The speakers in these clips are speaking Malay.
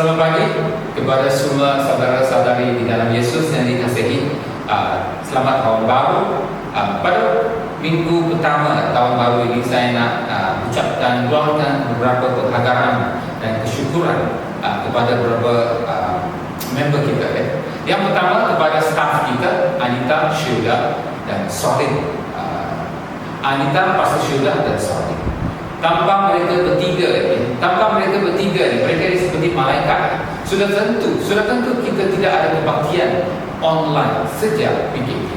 Selamat pagi kepada semua saudara-saudari di dalam Yesus yang dikasihi. Selamat tahun baru. Pada minggu pertama tahun baru ini saya nak ucapkan beberapa penghargaan dan kesyukuran kepada beberapa member kita. Yang pertama kepada staf kita, Anita, Syuda dan Solid. Anita, Pastor Syuda dan Solid. Tanpa mereka bertiga ni, mereka ni seperti malaikat. Sudah tentu kita tidak ada kebaktian online sejak PKP.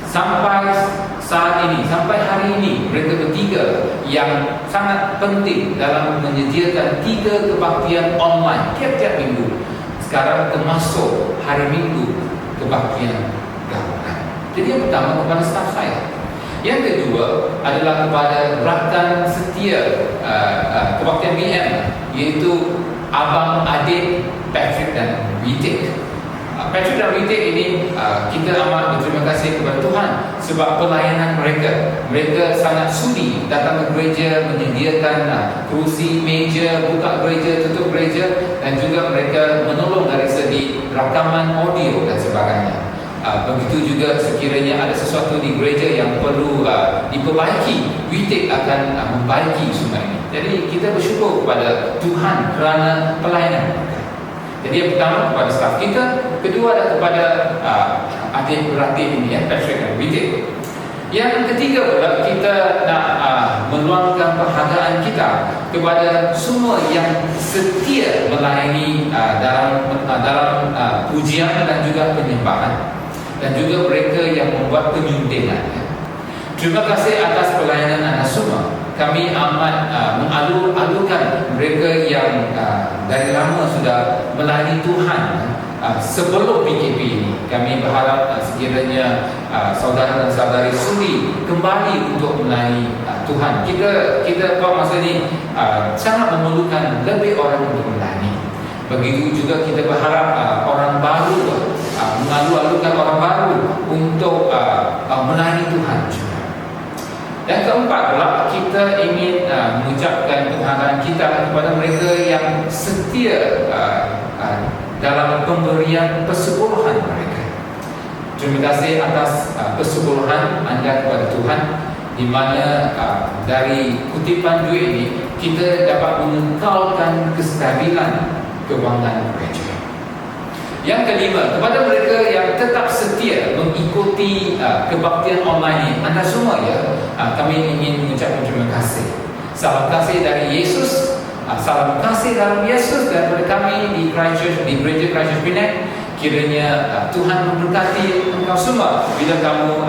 Sampai saat ini, sampai hari ini, mereka bertiga yang sangat penting dalam menyediakan 3 kebaktian online tiap-tiap minggu. Sekarang termasuk hari Minggu kebaktian gabungan. Jadi yang pertama kepada staf saya. Yang kedua adalah kepada rakan setia kebaktian BM, iaitu abang adik Patrick dan Witik. Patrick dan Witik ini kita amat berterima kasih kepada Tuhan sebab pelayanan mereka. Mereka sangat sudi datang ke gereja, menyediakan kerusi, meja, buka gereja, tutup gereja, dan juga mereka menolong dari segi rakaman audio dan sebagainya. Begitu juga sekiranya ada sesuatu di gereja yang perlu diperbaiki, Witik akan membaiki semua ini. Jadi kita bersyukur kepada Tuhan kerana pelayanan mereka. Jadi yang pertama kepada staf kita, kedua adalah kepada adik-beradik ini, Patrick dan Witik. Yang ketiga pula kita nak meluangkan penghargaan kita kepada semua yang setia melayani dalam pujian dan juga penyembahan, dan juga mereka yang membuat penyuntingan. Terima kasih atas pelayanan anda semua. Kami amat mengalur-alurkan mereka yang dari lama sudah melayani Tuhan sebelum PKP ini. Kami berharap sekiranya saudara dan saudari sudi kembali untuk melayani Tuhan. Kita masa ini sangat memerlukan lebih orang untuk melayani. Begitu juga kita berharap orang baru, mengalu-alukan orang baru untuk melayani Tuhan juga. Dan keempat pula, kita ingin mengucapkan penghargaan kita kepada mereka yang setia dalam pemberian persepuluhan mereka. Terima kasih atas persepuluhan anda kepada Tuhan, di mana dari kutipan duit ini kita dapat mengekalkan kestabilan kewangan gereja. Yang kelima, kepada mereka yang tetap setia mengikuti kebaktian online ini, anda semua kami ingin mengucapkan terima kasih. Salam kasih dari Yesus, salam kasih dalam Yesus daripada kami di Christchurch, di Gereja Christchurch Penang. Kiranya Tuhan memberkati engkau semua bila kamu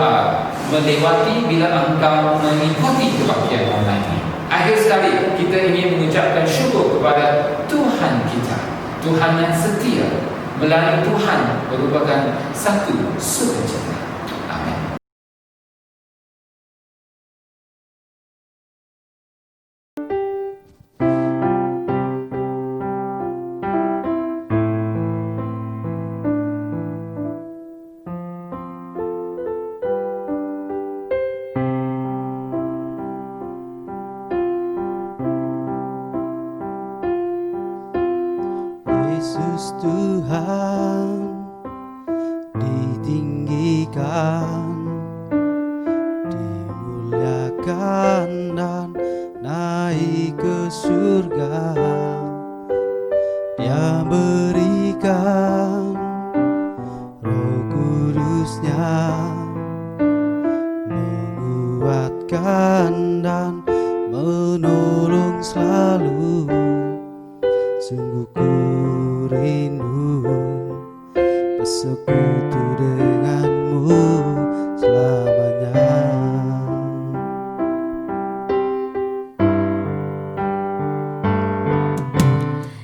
melewati, bila engkau mengikuti kebaktian online ini. Akhir sekali, kita ingin mengucapkan syukur kepada Tuhan kita, Tuhan yang setia. Melayani Tuhan merupakan satu sukacita. Amin. Yesus Tuhan ditinggikan, dimuliakan dan naik ke surga. Dia berikan Roh Kudusnya, menguatkan dan menolong selalu. Sungguh ku rindu bersekutu denganmu selamanya.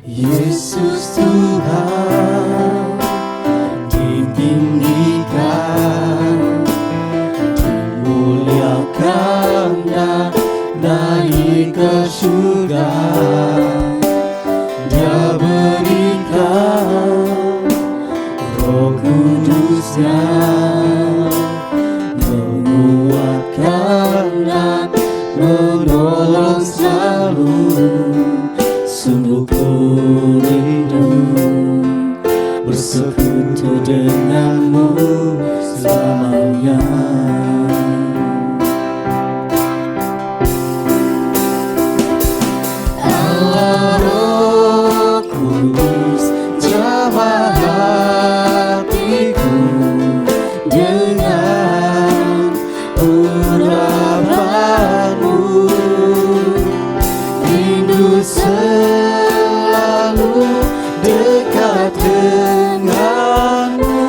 Yesus Tuhan ditinggikan, dimuliakan dan naik ke surga. Dia berikan Roh Kudusnya, menguatkan dan menolong selalu. Sungguh ku denganmu selamanya. Allah Roh Kudus, jamah hatiku dengan urapanmu, rindu selalu dekat denganmu,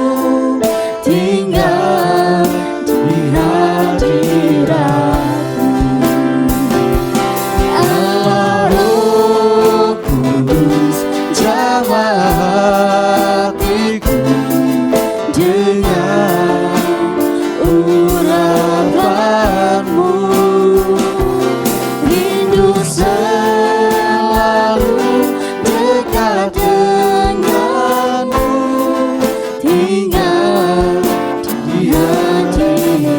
tinggal di hadiratmu. Allah Roh Kudus, jamah hatiku dengan urapanmu, rindu selalu dekat denganmu, tinggal di hadiratmu.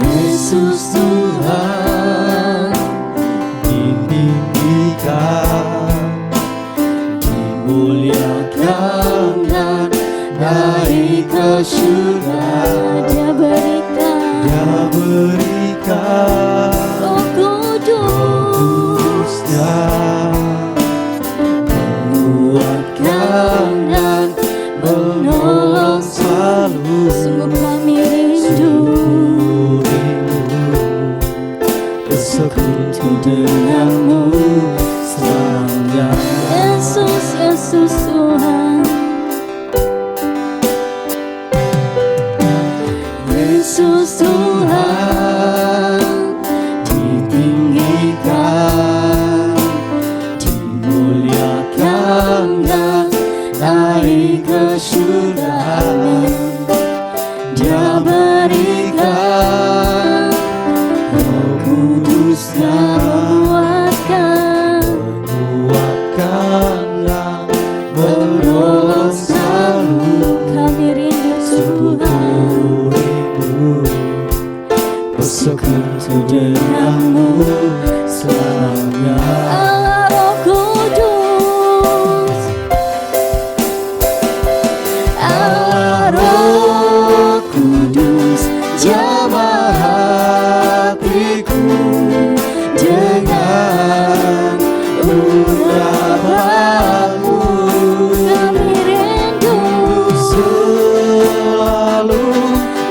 Yesus Tuhan ditinggikan, dimuliakan dan naik ke surga. Dia berikan Roh Kudus dan menguatkan dan menolong selalu. Sungguh kami rindu bersekutu denganmu selamanya. Yesus, Yesus Tuhan, Yesus Tuhan ditinggikan, dimuliakan dan naik ke surga. Dia berikan Roh Kudus yang menguatkan dan menolong selalu. Kami rindu Tuhan, bersekutu denganmu selamanya. Allah Roh Kudus, Allah Roh Kudus, jamah hatiku dengan urapanmu. Kami rindu selalu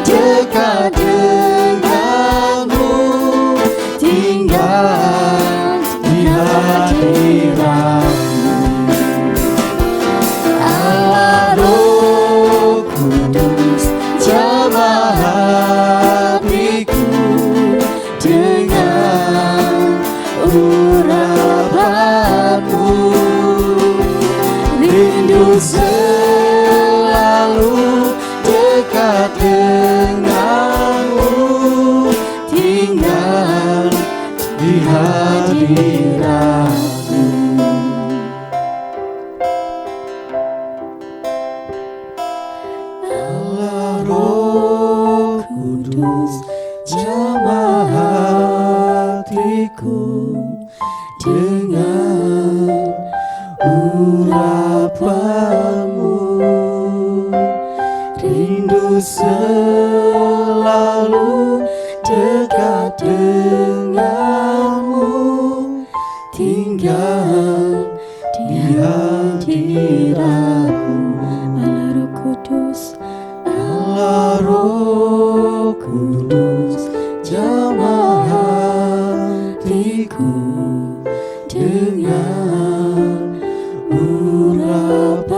dekat denganmu, tinggal di hadiratmu. Allah Roh Kudus, jamah hatiku dengan urapanmu, rindu selalu dekat denganmu, tinggal di hadiratmu. Allah Roh Kudus, jamah hatiku dengan urapanmu, rindu selalu dekat denganmu, tinggal di hadiratmu. Allah Roh Kudus, Allah Roh Kudus, jamah hatiku dengan urapanmu,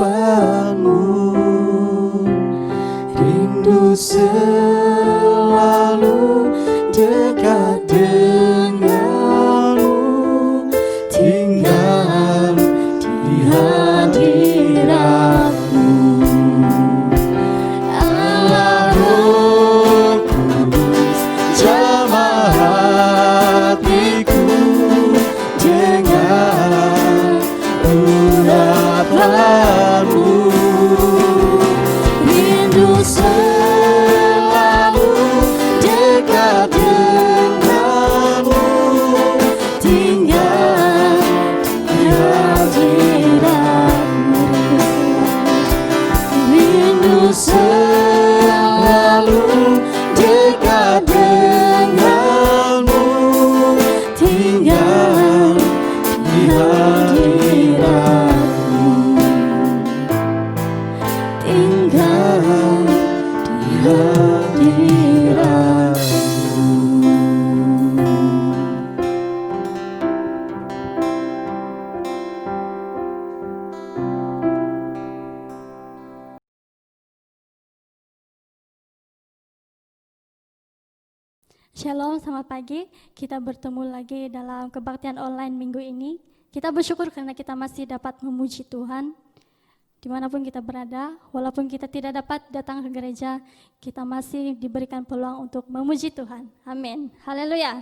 rindu selalu dekat denganmu, tinggal di hadiratmu. Allah Roh Kudus, jamah hatiku dengan urapanmu, rindu selalu dekat denganmu, tinggal Shalom, selamat pagi. Kita bertemu lagi dalam kebaktian online minggu ini. Kita bersyukur karena kita masih dapat memuji Tuhan. Dimanapun kita berada, walaupun kita tidak dapat datang ke gereja, kita masih diberikan peluang untuk memuji Tuhan. Amin. Haleluya.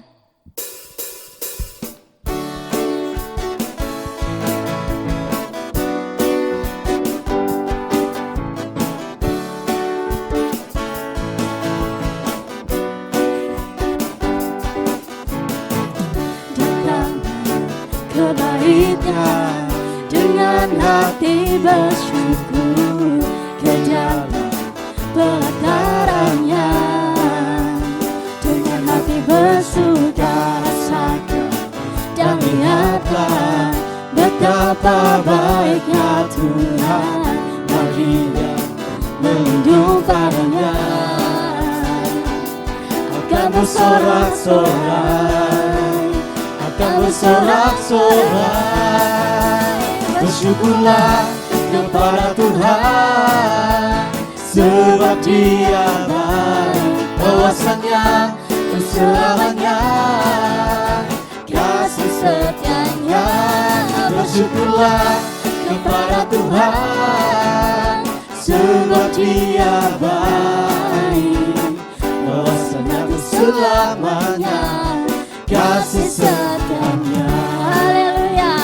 Kebaiknya dengan hati bersyukur ke dalam pelatarannya, dengan hati bersuka rasakan dan lihatlah betapa baiknya Tuhan bagi yang melindungi padanya. Akan bersorak-sorai, akan bersorak-sorai, bersyukurlah kepada Tuhan, sebab Dia baik, kuasanya untuk selamanya, kasih setianya. Bersyukurlah kepada Tuhan, sebab Dia baik, kuasanya untuk selamanya, kasih setianya. Haleluya.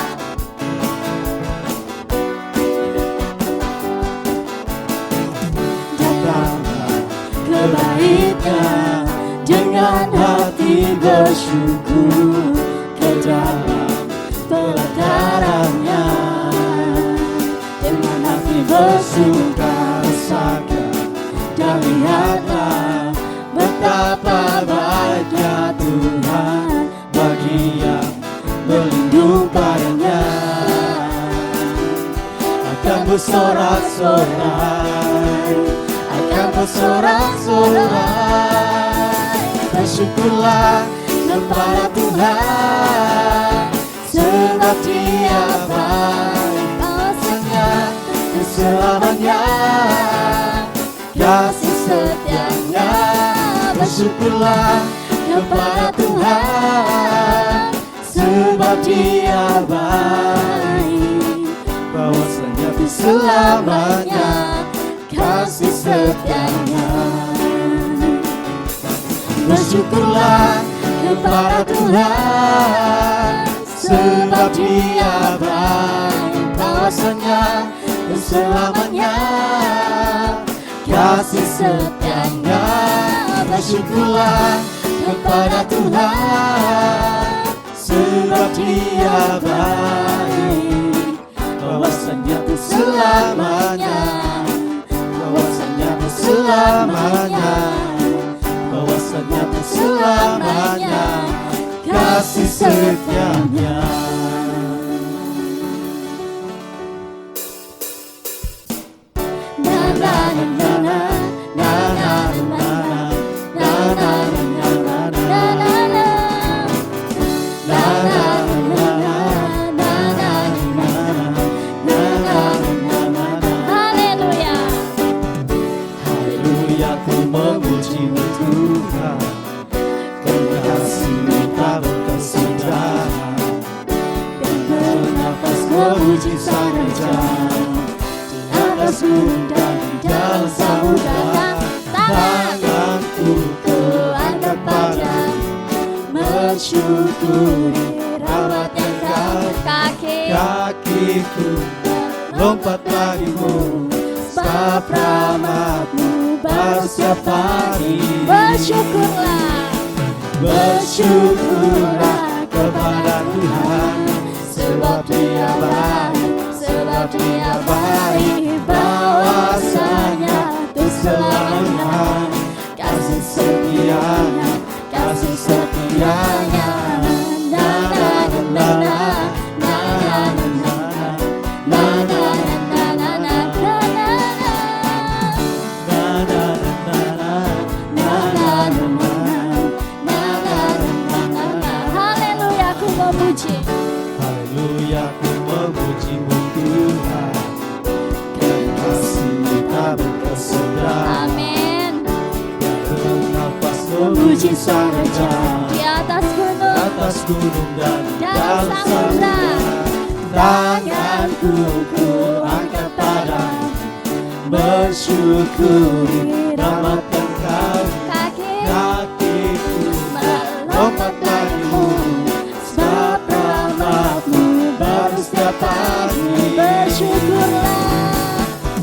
Datanglah kebaikan dengan hati bersyukur ke dalam pelatarannya, dengan hati bersuka rasakan dan lihatlah betapa baiknya Tuhan bagi yang berlindung padanya. Akan bersorak-sorai, akan bersorak-sorai, bersyukurlah kepada Tuhan, sebab Dia baik, kuasanya untuk selamanya, kasih setianya. Bersyukurlah kepada Tuhan, sebab Dia baik, bahwasanya untuk selamanya, kasih setianya. Bersyukurlah kepada Tuhan, sebab Dia baik, bahwasanya untuk selamanya, kasih setianya. Bersyukurlah kepada Tuhan, sebab Dia baik, bahwasanya untuk selamanya, bahwasanya untuk selamanya, bahwasanya untuk selamanya, kasih setianya. Na na na na na na na na na na na na. Haleluya. Haleluya, ku memuji-Mu Tuhan, karena kasih-Mu tak berkesudahan, dan bernafas memuji Sang Raja di atas gunung dan di dalam samudera. Tanganku ku angkat padamu, mensyukuri rahmat yang Kau. Kakiku lompat bagimu, sebab rahmat-Mu baru setiap pagi. Bersyukurlah. Bersyukurlah kepada Tuhan, sebab Dia baik, sebab Dia baik, bahwasanya untuk selamanya, kasih setianya, kasih setianya. Na na na na na na na na na na na Haleluya, aku memuji. Haleluya, ku memuji-Mu Tuhan, karena kasih-Mu tak berkesudahan. Amin. Bernafas memuji Sang Raja di atas gunung dan dalam samudra. Tanganku ku angkat padamu, bersyukuri rahmat Engkau. Kakiku melompat bagimu, sebab rahmat-Mu baru setiap pagi.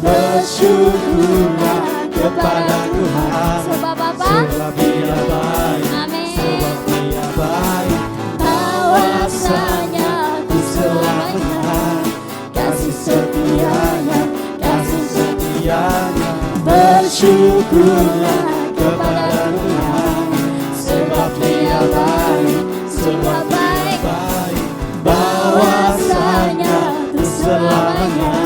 Bersyukurlah kepada Tuhan, Sebab apa? sebab Dia baik. Amin. Sebab Dia baik, bahwasanya ku selamanya kasih setianya, kasih setianya. Bersyukurlah kepada Tuhan, sebab Dia baik, sebab Dia baik, bahwasanya ku selamanya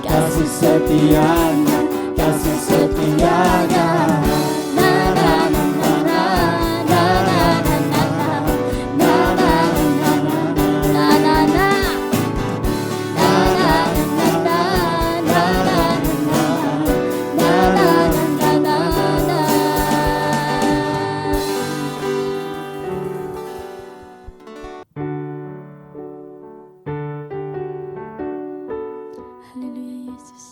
kasih setianya, kasih setianya. Na na na na na na na na na na na. Haleluya Yesus.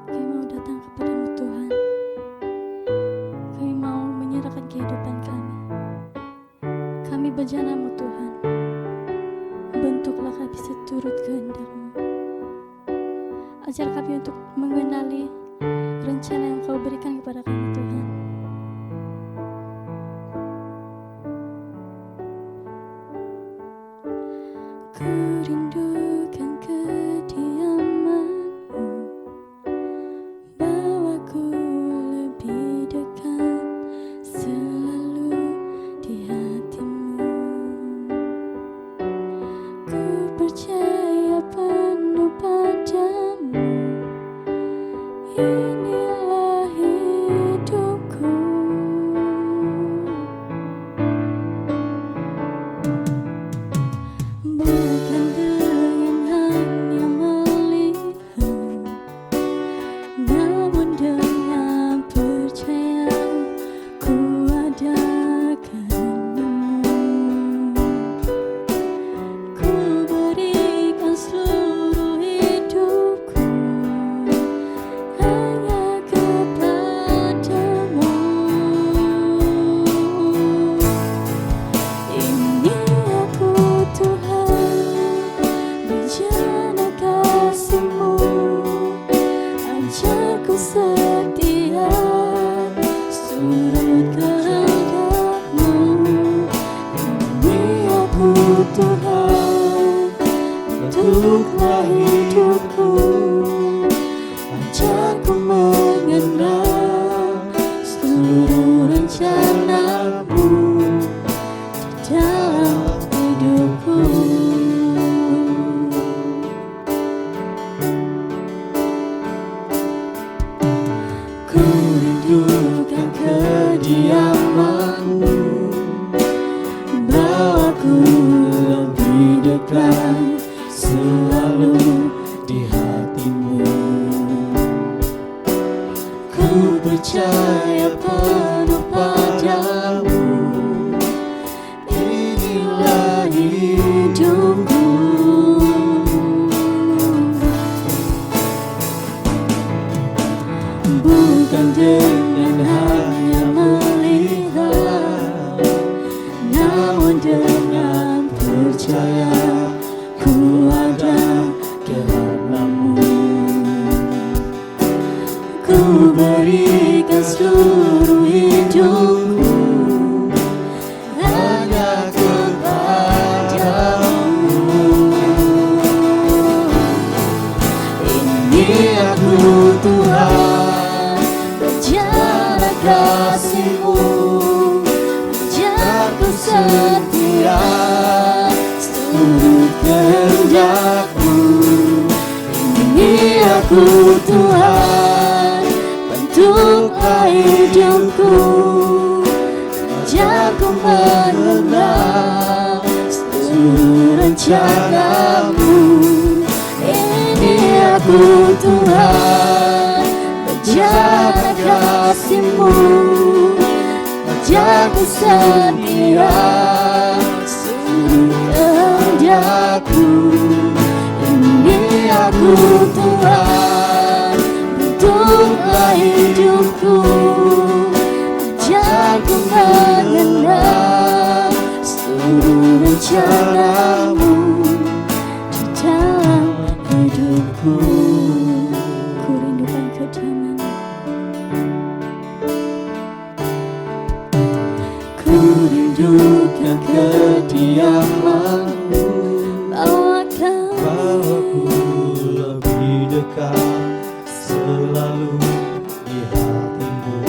Kami mau datang kepadamu Tuhan. Kami mau menyerahkan kehidupan kami. Kami berjanamu Tuhan. Bentuklah kami seturut kehendak-Mu. Ajar kami untuk mengenali rencana yang Kau berikan kepada kami Tuhan. Ku rindukan kediaman-Mu, bawaku lebih dekat selalu di hati-Mu. Ku percaya penuh padamu, inilah hidupku. Bukan dengan hanya melihat, namun dengan percaya ku ada kehendak-Mu. Ku berikan seluruh hidupku hanya kepadamu. Ini aku Tuhan, bejana kasih-Mu, ajarku setia, surut kehendak-Mu. Ini aku Tuhan, bentuklah hidupku, ajarku mengenal seluruh rencana-Mu di dalam hidupku. Ku rindukan kediaman-Mu, bawaku lebih dekat selalu di hati-Mu. Ku percaya penuh padamu, inilah hidupku. Bukan dengan hanya melihat, namun dengan percaya ku ada kehendak-Mu. Ku berikan seluruh hidupku hanya kepadamu. Ini aku Tuhan, bejana kasih-Mu, ajarku setia, seturut kehendak-Mu. Ini aku Tuhan, bentuklah hidupku, ajarku mengenal seluruh rencana-Mu. Ini aku Tuhan, Rencana kasih-Mu ajarku setia seluruh kehendak-Mu. Ini aku Tuhan, bentuklah hidupku, ajarku mengenal seluruh rencana-Mu di dalam hidupku. Ku rindukan kediaman-Mu, ku rindukan kediaman-Mu. Bawaku lebih dekat, selalu di hati-Mu.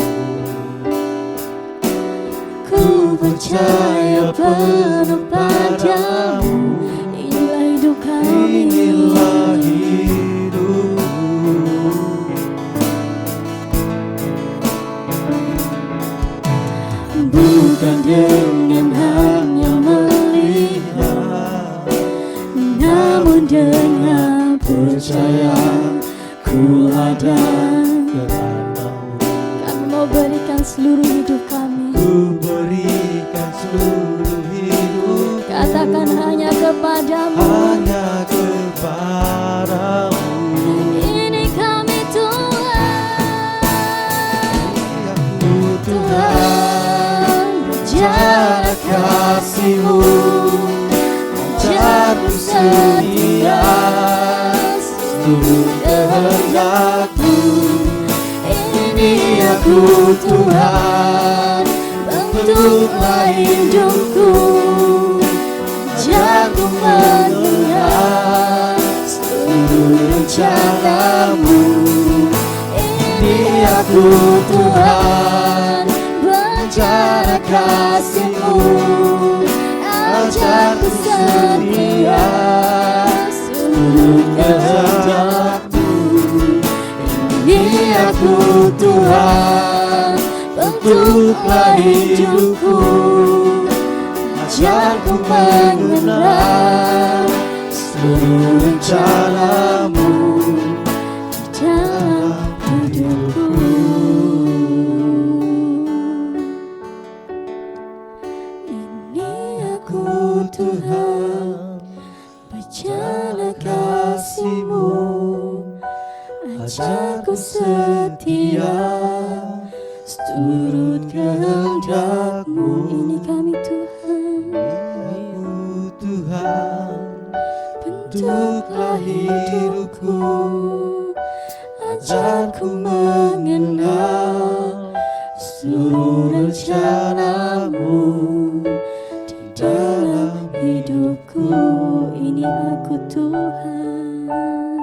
Ku percaya penuh padamu, inilah hidup kami, inilah hidupku. Bukan dengan hanya melihat, namun dengan percaya ku ada kepadamu. Kami mau berikan seluruh hidup kami. Ku berikan seluruh hidup. Katakan hanya kepadamu, hanya kepadamu. Ini kami Tuhan, Tuhan, rencana kasih-Mu ajarku setia seluruh kehendak-Mu. Ini aku Tuhan, bentuklah hidupku, ajarku mengenal seluruh rencana-Mu. Ini aku Tuhan, rencana kasih-Mu ajarku setia seluruh kehendak-Mu. Ini aku Tuhan, bentuklah hidupku, ajarku mengenal seluruh rencana-Mu di dalam hidupku. Ini aku Tuhan, rencana kasih-Mu ajarku setia seturut kehendak-Mu. Ini kami Tuhan, Tuhan, bentuklah hidupku, ajarku mengenal seluruh rencana-Mu di dalam hidupku. Ini aku Tuhan,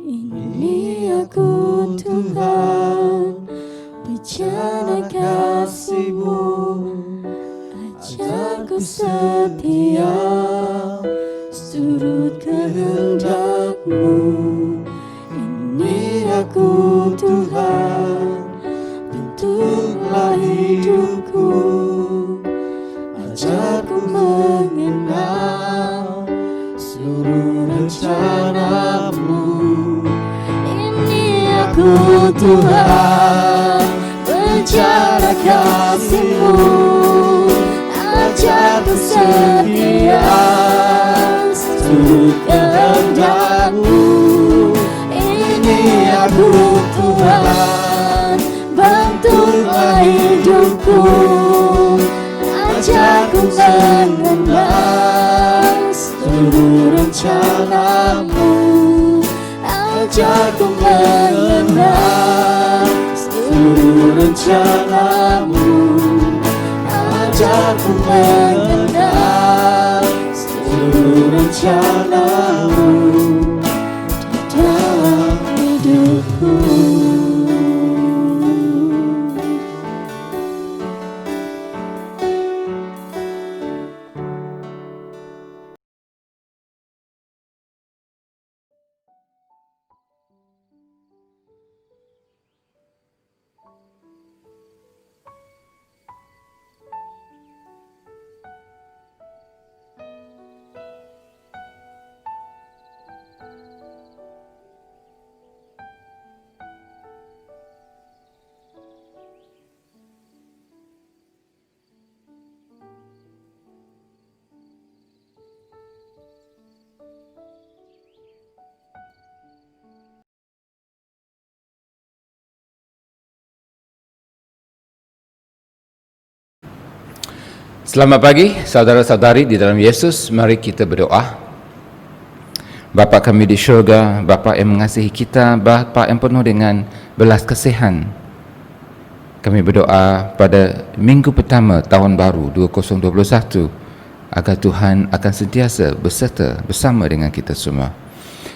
ini aku Tuhan, rencana kasih-Mu ajarku setia seturut kehendak-Mu. Ini aku Tuhan, bentuklah hidupku, ajarku mengenal seluruh rencana-Mu. Ini aku Tuhan, rencana kasih-Mu ajarku setia seturut kehendak-Mu. Ini aku Tuhan, bentuklah hidupku, ajarku mengenal seluruh rencana-Mu, ajarku mengenal seluruh rencana-Mu, ajarku mengenal seluruh rencana-Mu di dalam hidupku. Selamat pagi saudara-saudari di dalam Yesus. Mari kita berdoa. Bapa kami di syurga, Bapa yang mengasihi kita, Bapa yang penuh dengan belas kasihan, kami berdoa pada minggu pertama tahun baru 2021 agar Tuhan akan sentiasa berserta bersama dengan kita semua.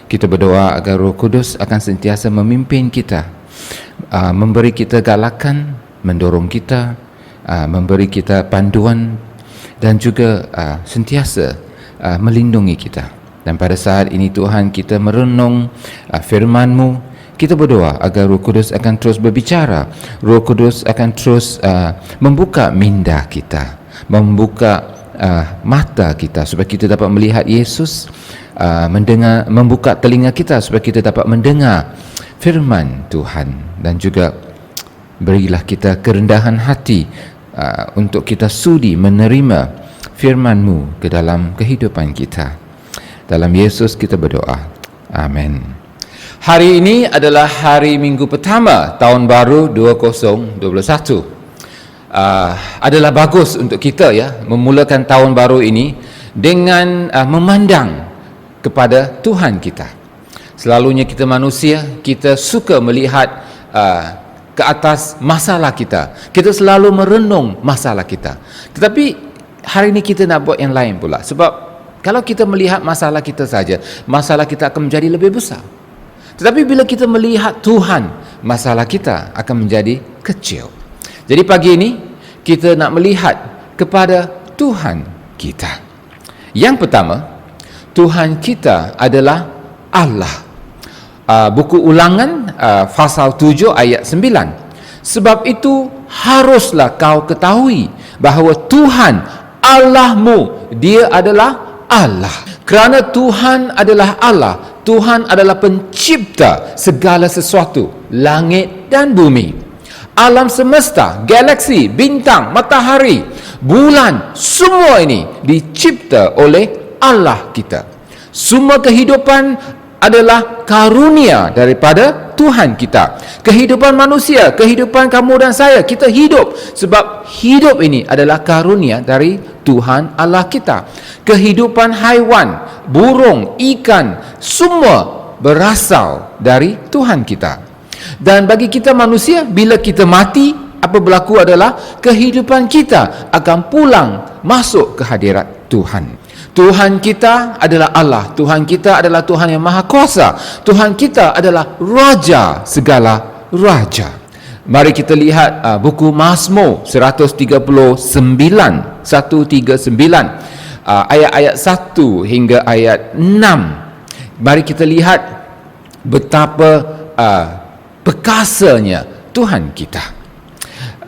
Kita berdoa agar Roh Kudus akan sentiasa memimpin kita, memberi kita galakan, mendorong kita, memberi kita panduan dan juga sentiasa melindungi kita. Dan pada saat ini Tuhan, kita merenung firman-Mu, kita berdoa agar Roh Kudus akan terus berbicara, Roh Kudus akan terus membuka minda kita, membuka mata kita supaya kita dapat melihat Yesus, mendengar, membuka telinga kita supaya kita dapat mendengar firman Tuhan, dan juga berilah kita kerendahan hati untuk kita sudi menerima firman-Mu ke dalam kehidupan kita. Dalam Yesus kita berdoa. Amin. Hari ini adalah hari minggu pertama tahun baru 2021. Adalah bagus untuk kita memulakan tahun baru ini dengan memandang kepada Tuhan kita. Selalunya kita manusia, kita suka melihat ke atas masalah kita. Kita selalu merenung masalah kita. Tetapi hari ini kita nak buat yang lain pula. Sebab kalau kita melihat masalah kita saja, masalah kita akan menjadi lebih besar. Tetapi bila kita melihat Tuhan, masalah kita akan menjadi kecil. Jadi pagi ini kita nak melihat kepada Tuhan kita. Yang pertama, Tuhan kita adalah Allah. Buku Ulangan pasal 7 ayat 9. Sebab itu haruslah kau ketahui bahawa Tuhan Allahmu, Dia adalah Allah. Kerana Tuhan adalah Allah, Tuhan adalah pencipta segala sesuatu, langit dan bumi, alam semesta, galaksi, bintang, matahari, bulan, semua ini dicipta oleh Allah kita. Semua kehidupan adalah karunia daripada Tuhan kita. Kehidupan manusia, kehidupan kamu dan saya, kita hidup sebab hidup ini adalah karunia dari Tuhan Allah kita. Kehidupan haiwan, burung, ikan, semua berasal dari Tuhan kita. Dan bagi kita manusia, bila kita mati, apa berlaku adalah kehidupan kita akan pulang masuk ke hadirat Tuhan. Tuhan kita adalah Allah. Tuhan kita adalah Tuhan yang Maha Kuasa. Tuhan kita adalah Raja segala Raja. Mari kita lihat buku Mazmur 139, ayat-ayat 1 hingga ayat 6. Mari kita lihat betapa perkasanya Tuhan kita.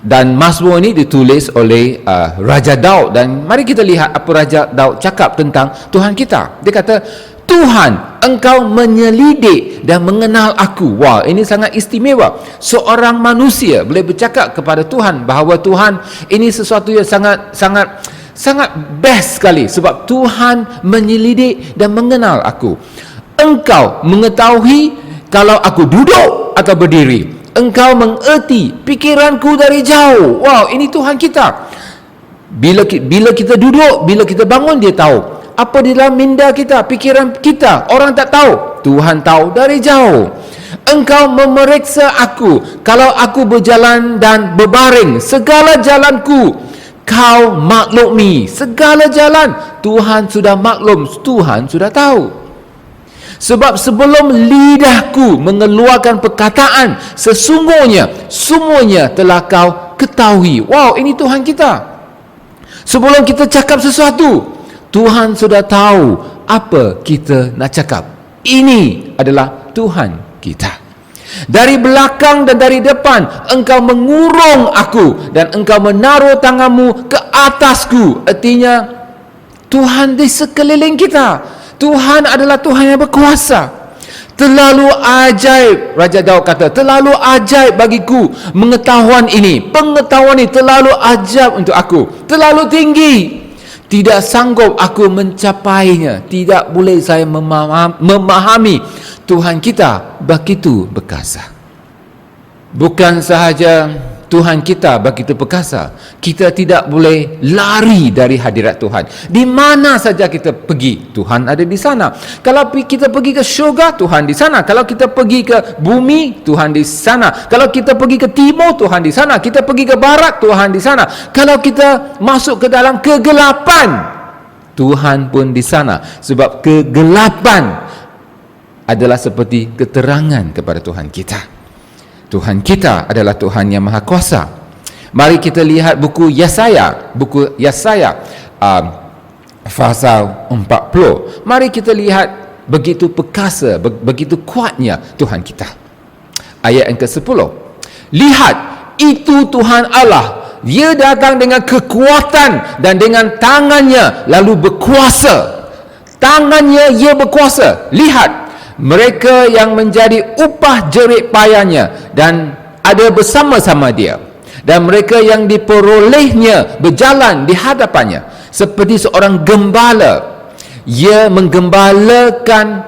Dan Mazmur ini ditulis oleh Raja Daud. Dan mari kita lihat apa Raja Daud cakap tentang Tuhan kita. Dia kata, Tuhan, Engkau menyelidik dan mengenal aku. Wah, ini sangat istimewa. Seorang manusia boleh bercakap kepada Tuhan bahawa Tuhan ini sesuatu yang sangat best sekali. Sebab Tuhan menyelidik dan mengenal aku. Engkau mengetahui kalau aku duduk atau berdiri. Engkau mengerti pikiranku dari jauh. Wow, ini Tuhan kita. Bila kita duduk, bila kita bangun, Dia tahu. Apa di dalam minda kita, pikiran kita, orang tak tahu. Tuhan tahu dari jauh. Engkau memeriksa aku kalau aku berjalan dan berbaring. Segala jalanku Kau maklumi. Segala jalan Tuhan sudah maklum, Tuhan sudah tahu. Sebab sebelum lidahku mengeluarkan perkataan, sesungguhnya semuanya telah Kau ketahui. Wow, ini Tuhan kita. Sebelum kita cakap sesuatu, Tuhan sudah tahu apa kita nak cakap. Ini adalah Tuhan kita. Dari belakang dan dari depan Engkau mengurung aku, dan Engkau menaruh tanganmu ke atasku. Artinya Tuhan di sekeliling kita. Tuhan adalah Tuhan yang berkuasa. Terlalu ajaib, Raja Daud kata, terlalu ajaib bagiku pengetahuan ini. Pengetahuan ini terlalu ajaib untuk aku, terlalu tinggi. Tidak sanggup aku mencapainya. Tidak boleh saya memahami Tuhan kita begitu berkuasa. Bukan sahaja Tuhan kita begitu perkasa. Kita tidak boleh lari dari hadirat Tuhan. Di mana saja kita pergi, Tuhan ada di sana. Kalau kita pergi ke syurga, Tuhan di sana. Kalau kita pergi ke bumi, Tuhan di sana. Kalau kita pergi ke timur, Tuhan di sana. Kita pergi ke barat, Tuhan di sana. Kalau kita masuk ke dalam kegelapan, Tuhan pun di sana. Sebab kegelapan adalah seperti keterangan kepada Tuhan kita. Tuhan kita adalah Tuhan yang Maha Kuasa. Mari kita lihat buku Yesaya, pasal 40. Mari kita lihat begitu perkasa, begitu kuatnya Tuhan kita. Ayat yang ke-10. Lihat, itu Tuhan Allah. Dia datang dengan kekuatan dan dengan tangannya lalu berkuasa. Tangannya ia berkuasa. Lihat, mereka yang menjadi upah jerih payahnya dan ada bersama-sama dia, dan mereka yang diperolehnya berjalan di hadapannya seperti seorang gembala. Ia menggembalakan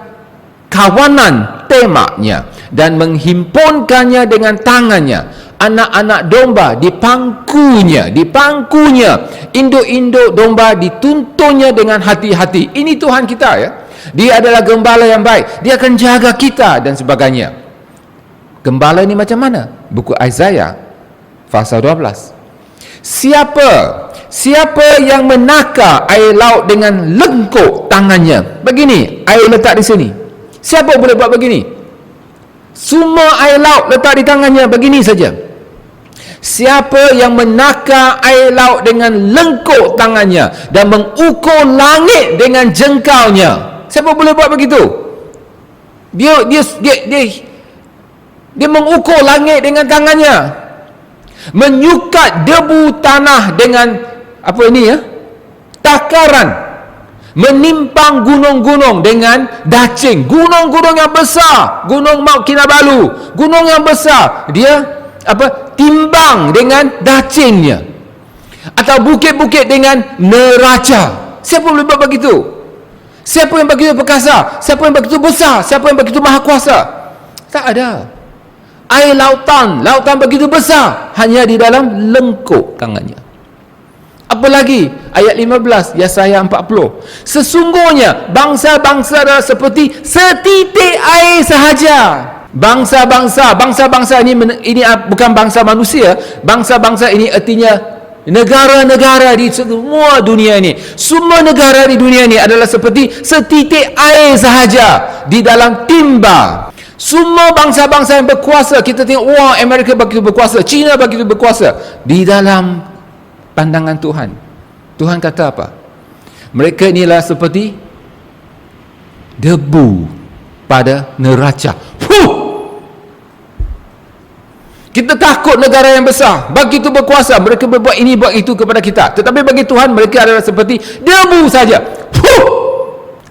kawanan temaknya dan menghimpunkannya dengan tangannya. Anak-anak domba di pangkunya, induk-induk domba dituntunnya dengan hati-hati. Ini Tuhan kita, ya. Dia adalah gembala yang baik. Dia akan jaga kita dan sebagainya. Gembala ini macam mana? Buku Isaiah pasal 12. Siapa yang menakar air laut dengan lengkuk tangannya? Begini, air letak di sini. Siapa boleh buat begini? Semua air laut letak di tangannya, begini saja. Siapa yang menakar air laut dengan lengkuk tangannya dan mengukur langit dengan jengkalnya? Siapa boleh buat begitu? Dia mengukur langit dengan tangannya. Menyukat debu tanah dengan apa ini, ya? Takaran. Menimpang gunung-gunung dengan dacing. Gunung-gunung yang besar, gunung Mount Kinabalu, gunung yang besar, dia timbang dengan dacingnya. Atau bukit-bukit dengan neraca. Siapa boleh buat begitu? Siapa yang begitu perkasa? Siapa yang begitu besar? Siapa yang begitu maha kuasa? Tak ada. Air lautan begitu besar, hanya di dalam lengkuk tangannya. Apalagi ayat 15 Yesaya 40. Sesungguhnya bangsa-bangsa adalah seperti setitik air sahaja. Bangsa-bangsa ini bukan bangsa manusia. Bangsa-bangsa ini artinya negara-negara di semua dunia ini. Semua negara di dunia ini adalah seperti setitik air sahaja di dalam timba. Semua bangsa-bangsa yang berkuasa, kita tengok, wah, Amerika begitu berkuasa, China begitu berkuasa. Di dalam pandangan Tuhan, Tuhan kata apa? Mereka inilah seperti debu pada neraca. Kita takut negara yang besar, begitu berkuasa, mereka berbuat ini, buat itu kepada kita. Tetapi bagi Tuhan, mereka adalah seperti debu saja.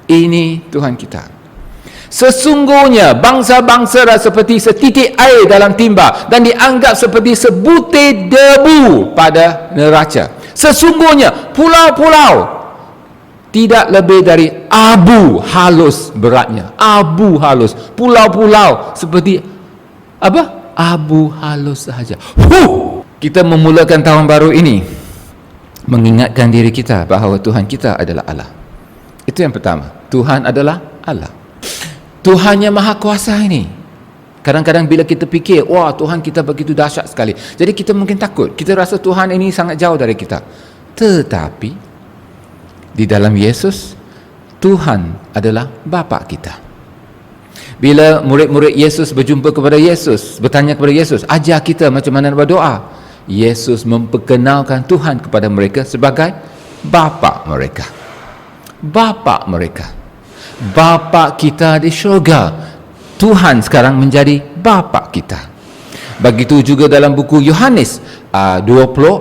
Ini Tuhan kita. Sesungguhnya bangsa-bangsa adalah seperti setitik air dalam timba dan dianggap seperti sebutir debu pada neraca. Sesungguhnya pulau-pulau tidak lebih dari abu halus beratnya. Abu halus. Pulau-pulau seperti apa? Abu halus sahaja. Kita memulakan tahun baru ini mengingatkan diri kita bahawa Tuhan kita adalah Allah. Itu yang pertama. Tuhan adalah Allah. Tuhan yang Maha Kuasa ini. Kadang-kadang bila kita fikir, wah, Tuhan kita begitu dahsyat sekali, jadi kita mungkin takut. Kita rasa Tuhan ini sangat jauh dari kita. Tetapi di dalam Yesus, Tuhan adalah Bapa kita. Bila murid-murid Yesus berjumpa kepada Yesus, bertanya kepada Yesus, ajar kita macam mana berdoa, Yesus memperkenalkan Tuhan kepada mereka sebagai Bapa mereka. Bapa mereka. Bapa kita di syurga. Tuhan sekarang menjadi Bapa kita. Begitu juga dalam buku Yohanes 20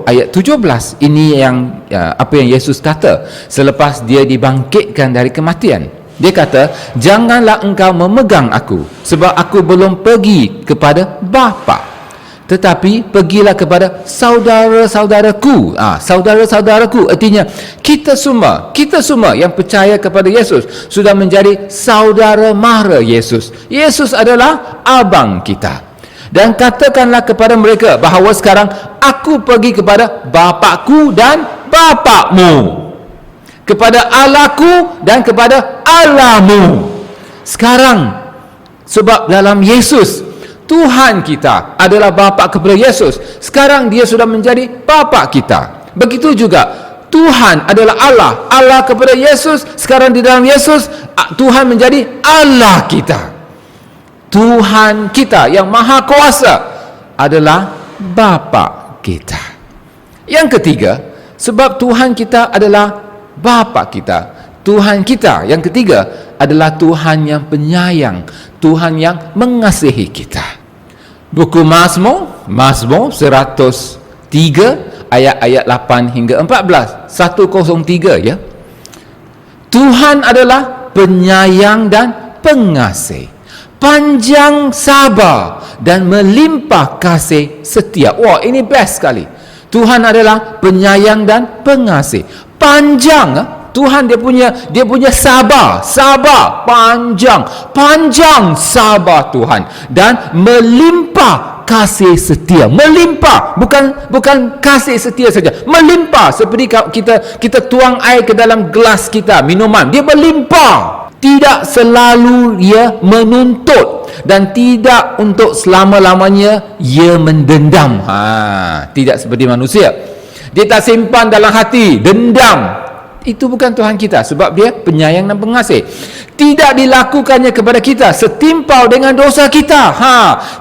ayat 17. Ini yang apa yang Yesus kata selepas dia dibangkitkan dari kematian. Dia kata, janganlah engkau memegang aku, sebab aku belum pergi kepada Bapa, tetapi pergilah kepada saudara-saudaraku. Saudara-saudaraku artinya kita semua yang percaya kepada Yesus sudah menjadi saudara mara Yesus. Yesus adalah abang kita. dan katakanlah kepada mereka bahawa sekarang aku pergi kepada Bapakku dan Bapakmu, kepada Allahku dan kepada Allahmu. Sekarang, sebab dalam Yesus, Tuhan kita adalah bapa kepada Yesus, sekarang dia sudah menjadi bapa kita. Begitu juga Tuhan adalah Allah, Allah kepada Yesus, sekarang di dalam Yesus Tuhan menjadi Allah kita. Tuhan kita yang maha kuasa adalah bapa kita. Yang ketiga, sebab Tuhan kita adalah bapa kita, Tuhan kita yang ketiga adalah Tuhan yang penyayang, Tuhan yang mengasihi kita. Buku Mazmur 103 ayat-ayat 8 hingga 14, 103 ya. Tuhan adalah penyayang dan pengasih, panjang sabar dan melimpah kasih setia. Wah, ini best sekali. Tuhan adalah penyayang dan pengasih. Panjang, Tuhan dia punya sabar, panjang sabar Tuhan, dan melimpah kasih setia. Melimpah, bukan kasih setia saja, melimpah. Seperti kita tuang air ke dalam gelas kita, minuman, dia melimpah. Tidak selalu ia menuntut, dan tidak untuk selama-lamanya ia mendendam. Tidak seperti manusia, dia tak simpan dalam hati dendam. Itu bukan Tuhan kita, sebab dia penyayang dan pengasih. Tidak dilakukannya kepada kita setimpal dengan dosa kita.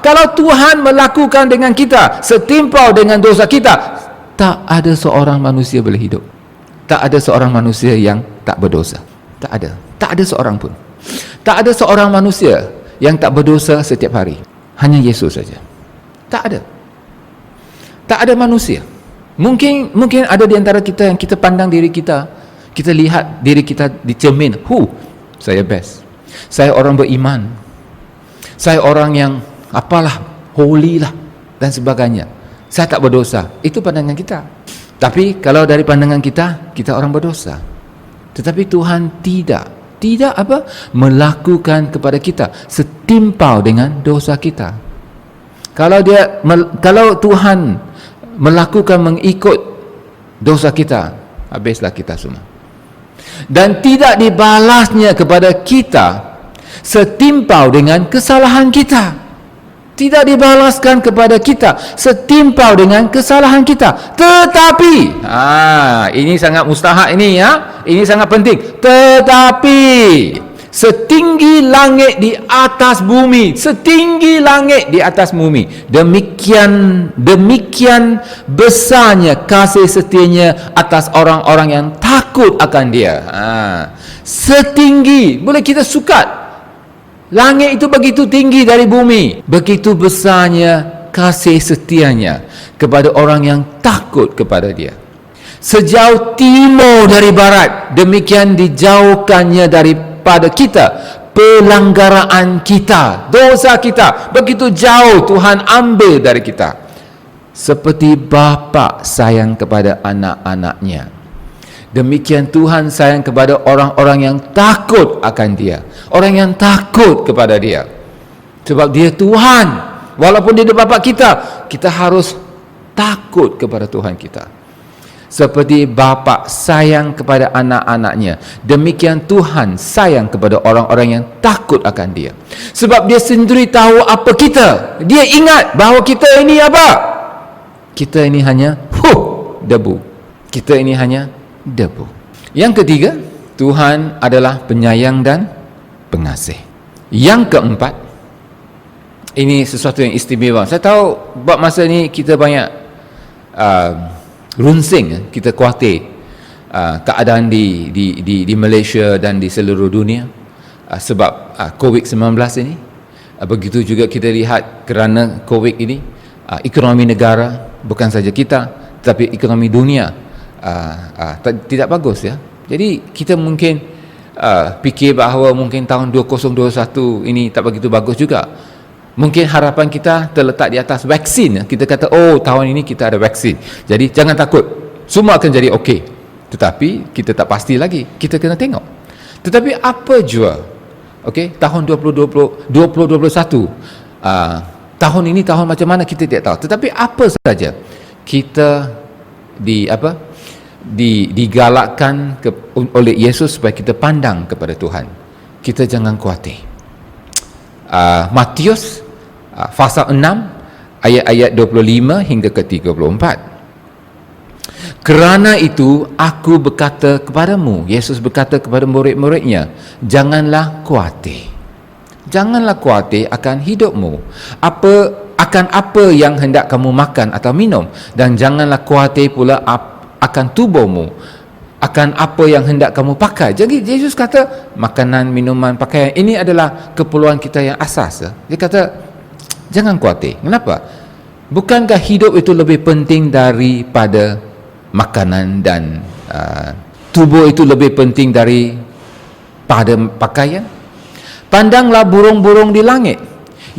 Kalau Tuhan melakukan dengan kita setimpal dengan dosa kita, tak ada seorang manusia boleh hidup. Tak ada seorang manusia yang tak berdosa. Tak ada seorang pun. Tak ada seorang manusia yang tak berdosa setiap hari. Hanya Yesus saja. Tak ada manusia. Mungkin ada di antara kita yang kita pandang diri kita, kita lihat diri kita di cermin, saya best, saya orang beriman, saya orang yang apalah, holy lah dan sebagainya, saya tak berdosa. Itu pandangan kita. Tapi kalau dari pandangan kita orang berdosa. Tetapi Tuhan tidak melakukan kepada kita setimpal dengan dosa kita. Kalau Tuhan melakukan mengikut dosa kita, habislah kita semua. Dan tidak dibalasnya kepada kita setimpal dengan kesalahan kita. Tidak dibalaskan kepada kita setimpal dengan kesalahan kita. Tetapi, ini sangat mustahak ini ya. Ini sangat penting. Tetapi setinggi langit di atas bumi, setinggi langit di atas bumi, demikian besarnya kasih setianya atas orang-orang yang takut akan dia. Setinggi, boleh kita sukat, langit itu begitu tinggi dari bumi, begitu besarnya kasih setianya kepada orang yang takut kepada dia. Sejauh timur dari barat, demikian dijauhkannya daripada kita pelanggaran kita, dosa kita. Begitu jauh Tuhan ambil dari kita. Seperti bapa sayang kepada anak-anaknya, demikian Tuhan sayang kepada orang-orang yang takut akan dia, orang yang takut kepada dia. Sebab dia Tuhan, walaupun dia bapa kita, kita harus takut kepada Tuhan kita. Seperti bapa sayang kepada anak-anaknya, demikian Tuhan sayang kepada orang-orang yang takut akan dia. Sebab dia sendiri tahu apa kita. Dia ingat bahawa kita ini apa? Kita ini hanya debu. Kita ini hanya debu. Yang ketiga, Tuhan adalah penyayang dan pengasih. Yang keempat, ini sesuatu yang istimewa. Saya tahu buat masa ni kita banyak runsing, kita khawatir keadaan di Malaysia dan di seluruh dunia sebab COVID-19 ini. Begitu juga kita lihat kerana COVID ini, ekonomi negara, bukan saja kita, tetapi ekonomi dunia tidak bagus ya. Jadi kita mungkin fikir bahawa mungkin tahun 2021 ini tak begitu bagus juga. Mungkin harapan kita terletak di atas vaksin. Kita kata, tahun ini kita ada vaksin, jadi jangan takut, semua akan jadi okey. Tetapi kita tak pasti lagi, kita kena tengok. Tetapi apa jua, tahun 2021, tahun ini tahun macam mana kita tidak tahu, tetapi apa saja kita digalakkan oleh Yesus supaya kita pandang kepada Tuhan. Kita jangan khawatir. Matius pasal 6 ayat-ayat 25 hingga ke 34. Kerana itu aku berkata kepadamu, Yesus berkata kepada murid-muridnya, janganlah khawatir. Janganlah khawatir akan hidupmu, akan apa yang hendak kamu makan atau minum, dan janganlah khawatir pula akan tubuhmu, akan apa yang hendak kamu pakai. Jadi Yesus kata makanan, minuman, pakaian ini adalah keperluan kita yang asas. Dia kata jangan khawatir. Kenapa? Bukankah hidup itu lebih penting daripada makanan, dan tubuh itu lebih penting daripada pakaian? Pandanglah burung-burung di langit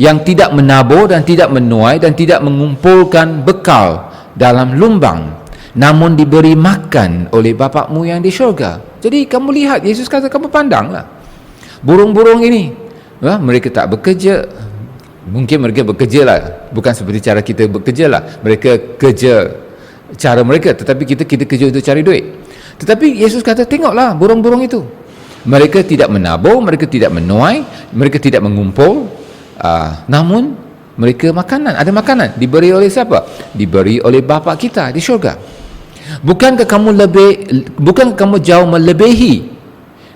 yang tidak menabur dan tidak menuai dan tidak mengumpulkan bekal dalam lumbang, namun diberi makan oleh Bapakmu yang di syurga. Jadi kamu lihat, Yesus kata kamu pandanglah burung-burung ini, mereka tak bekerja. Mungkin mereka bekerja lah, bukan seperti cara kita bekerja lah, mereka kerja cara mereka, tetapi kita kerja untuk cari duit. Tetapi Yesus kata tengoklah burung-burung itu, mereka tidak menabur, mereka tidak menuai, mereka tidak mengumpul, namun mereka ada makanan diberi oleh siapa? Diberi oleh Bapa kita di syurga. Bukankah kamu jauh melebihi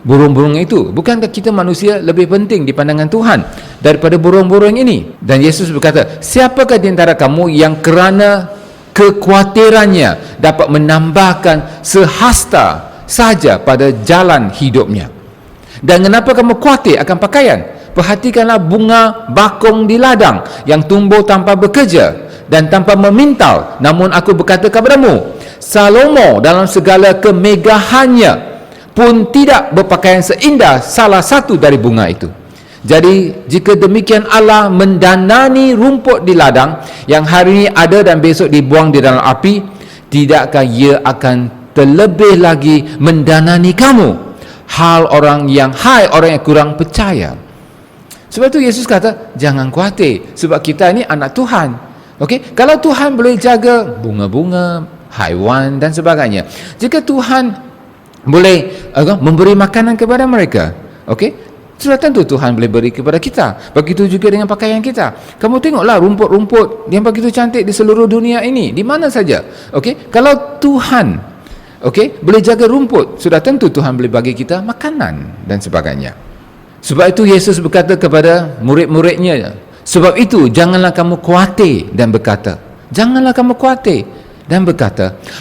burung-burung itu? Bukankah kita manusia lebih penting di pandangan Tuhan daripada burung-burung ini? Dan Yesus berkata, siapakah di antara kamu yang kerana kekhawatirannya dapat menambahkan sehasta saja pada jalan hidupnya? Dan kenapa kamu khawatir akan pakaian? Perhatikanlah bunga bakung di ladang yang tumbuh tanpa bekerja dan tanpa memintal. Namun aku berkata kepadamu, Salomo dalam segala kemegahannya pun tidak berpakaian seindah salah satu dari bunga itu. Jadi jika demikian Allah mendanani rumput di ladang yang hari ini ada dan besok dibuang di dalam api, tidakkah Ia akan terlebih lagi mendanani kamu, hai orang yang kurang percaya? Sebab itu Yesus kata jangan khawatir, sebab kita ini anak Tuhan. Okey, kalau Tuhan boleh jaga bunga-bunga, haiwan dan sebagainya, jika Tuhan boleh memberi makanan kepada mereka, okey, sudah tentu Tuhan boleh beri kepada kita. Begitu juga dengan pakaian kita. Kamu tengoklah rumput-rumput yang begitu cantik di seluruh dunia ini, di mana saja. Okey, kalau Tuhan boleh jaga rumput, sudah tentu Tuhan boleh bagi kita makanan dan sebagainya. Sebab itu Yesus berkata kepada murid-muridnya, sebab itu janganlah kamu khawatir dan berkata,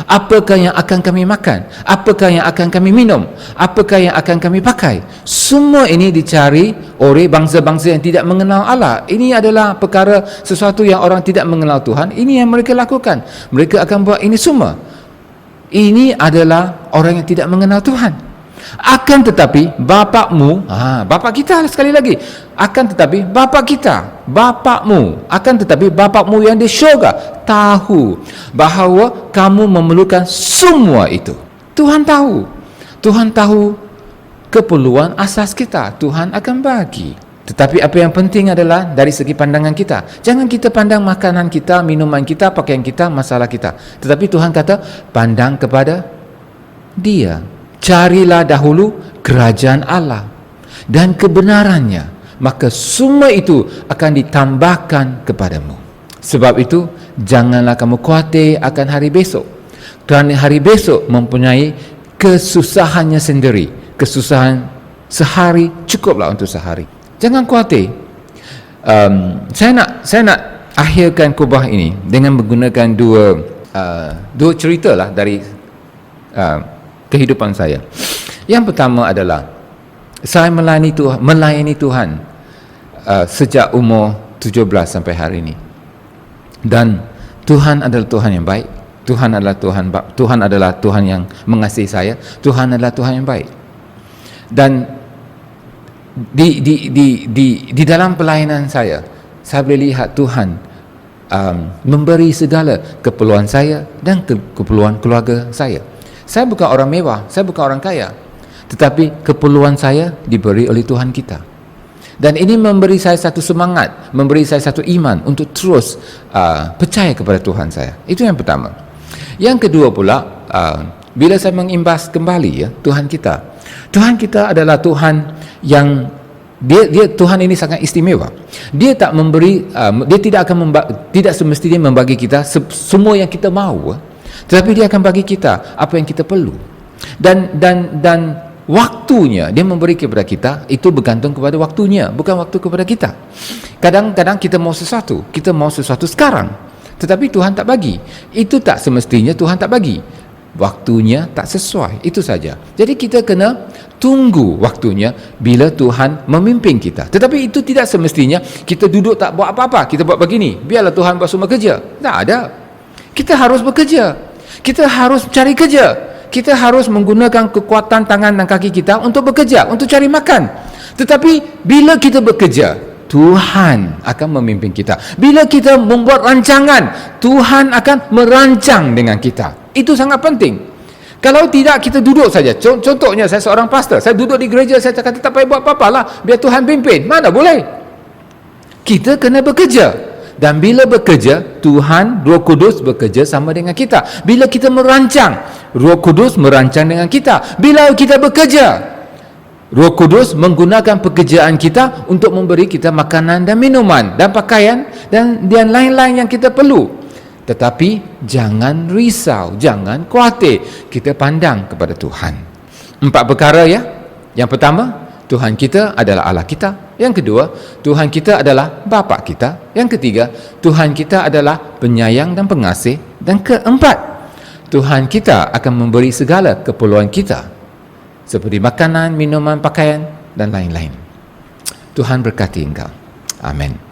apakah yang akan kami makan? Apakah yang akan kami minum? Apakah yang akan kami pakai? Semua ini dicari oleh bangsa-bangsa yang tidak mengenal Allah. Ini adalah perkara sesuatu yang orang tidak mengenal Tuhan, ini yang mereka lakukan. Mereka akan buat ini semua. Ini adalah orang yang tidak mengenal Tuhan. Akan tetapi Bapakmu, Bapa kita sekali lagi, akan tetapi Bapa kita, Bapakmu, akan tetapi Bapakmu yang di syurga tahu bahawa kamu memerlukan semua itu. Tuhan tahu keperluan asas kita, Tuhan akan bagi. Tetapi apa yang penting adalah dari segi pandangan kita. Jangan kita pandang makanan kita, minuman kita, pakaian kita, masalah kita. Tetapi Tuhan kata pandang kepada Dia. Carilah dahulu kerajaan Allah dan kebenarannya, maka semua itu akan ditambahkan kepadamu. Sebab itu janganlah kamu khawatir akan hari besok, kerana hari besok mempunyai kesusahannya sendiri. Kesusahan sehari cukuplah untuk sehari. Jangan khawatir. Saya nak akhirkan khutbah ini dengan menggunakan dua cerita lah dari kehidupan saya. Yang pertama adalah saya melayani Tuhan sejak umur 17 sampai hari ini. Dan Tuhan adalah Tuhan yang baik. Tuhan adalah Tuhan yang mengasihi saya. Tuhan adalah Tuhan yang baik. Dan di dalam pelayanan saya boleh lihat Tuhan memberi segala keperluan saya dan keperluan keluarga saya. Saya bukan orang mewah, saya bukan orang kaya, tetapi keperluan saya diberi oleh Tuhan kita. Dan ini memberi saya satu semangat, memberi saya satu iman untuk terus percaya kepada Tuhan saya. Itu yang pertama. Yang kedua pula, bila saya mengimbas kembali ya, Tuhan kita adalah Tuhan yang dia Tuhan ini sangat istimewa. Dia tak memberi, dia tidak akan tidak semestinya membagi kita semua yang kita mahu, tetapi dia akan bagi kita apa yang kita perlu. Dan waktunya dia memberi kepada kita itu bergantung kepada waktunya, bukan waktu kepada kita. Kadang-kadang kita mau sesuatu sekarang, tetapi Tuhan tak bagi. Itu tak semestinya Tuhan tak bagi. Waktunya tak sesuai, itu saja. Jadi kita kena tunggu waktunya bila Tuhan memimpin kita. Tetapi itu tidak semestinya kita duduk tak buat apa-apa, kita buat begini, biarlah Tuhan buat semua kerja. Tak ada. Kita harus bekerja. Kita harus cari kerja. Kita harus menggunakan kekuatan tangan dan kaki kita untuk bekerja, untuk cari makan. Tetapi bila kita bekerja, Tuhan akan memimpin kita. Bila kita membuat rancangan, Tuhan akan merancang dengan kita. Itu sangat penting. Kalau tidak, kita duduk saja. Contohnya, saya seorang pastor, saya duduk di gereja, saya cakap tak payah buat apa-apa lah, biar Tuhan pimpin. Mana boleh? Kita kena bekerja. Dan bila bekerja, Tuhan, Roh Kudus bekerja sama dengan kita. Bila kita merancang, Roh Kudus merancang dengan kita. Bila kita bekerja, Roh Kudus menggunakan pekerjaan kita untuk memberi kita makanan dan minuman dan pakaian dan lain-lain yang kita perlu. Tetapi jangan risau, jangan khawatir. Kita pandang kepada Tuhan. 4 perkara ya. Yang pertama, Tuhan kita adalah Allah kita. Yang kedua, Tuhan kita adalah Bapa kita. Yang ketiga, Tuhan kita adalah penyayang dan pengasih. Dan keempat, Tuhan kita akan memberi segala keperluan kita, seperti makanan, minuman, pakaian dan lain-lain. Tuhan berkati engkau. Amin.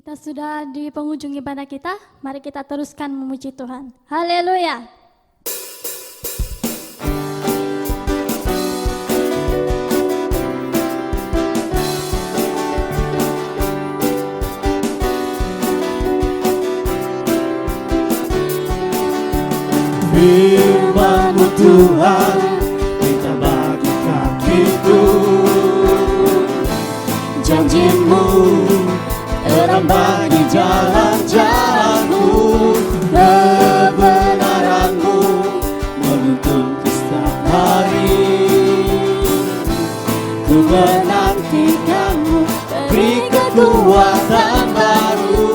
Kita sudah di penghujung ibadah kita, mari kita teruskan memuji Tuhan. Haleluya. Firman-Mu Tuhan, kita bagi kakiku. Janji-Mu terang bagi jalan-jalanku. Kebenaran-Mu menuntunku setiap hari. Ku menantikan-Mu, beri kekuatan baru.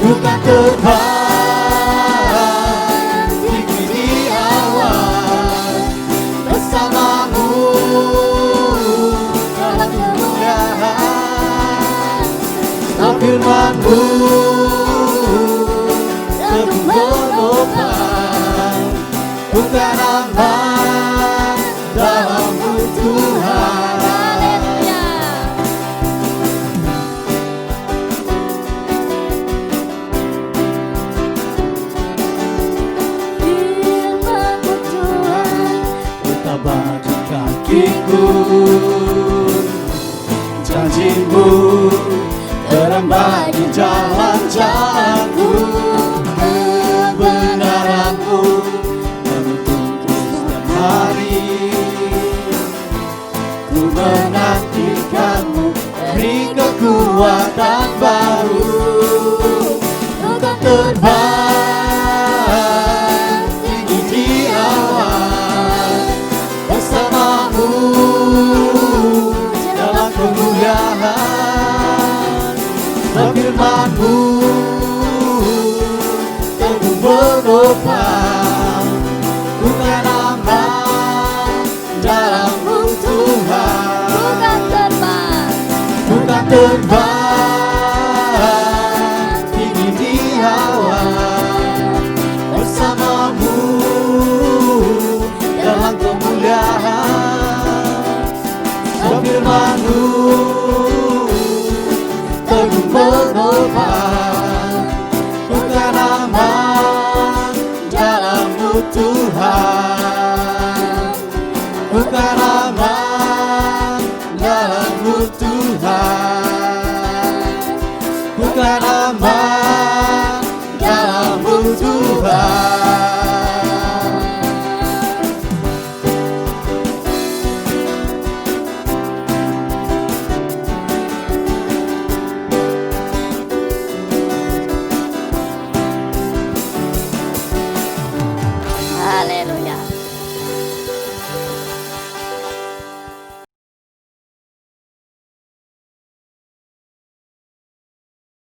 Bukan terbang firman-Mu teguh menopang, bukan aman dalam-Mu Tuhan. Haleluya. Firman-Mu Tuhan, tetap bagi kakiku. Janji-Mu terang bagi jalan-jalanku. Kebenaran-Mu menuntunku setiap hari. Ku menantikan-Mu, beri kekuatan baru. Untuk terbang tinggi di awan, bersama-Mu dalam kemuliaan. Firman-Mu teguh menopang,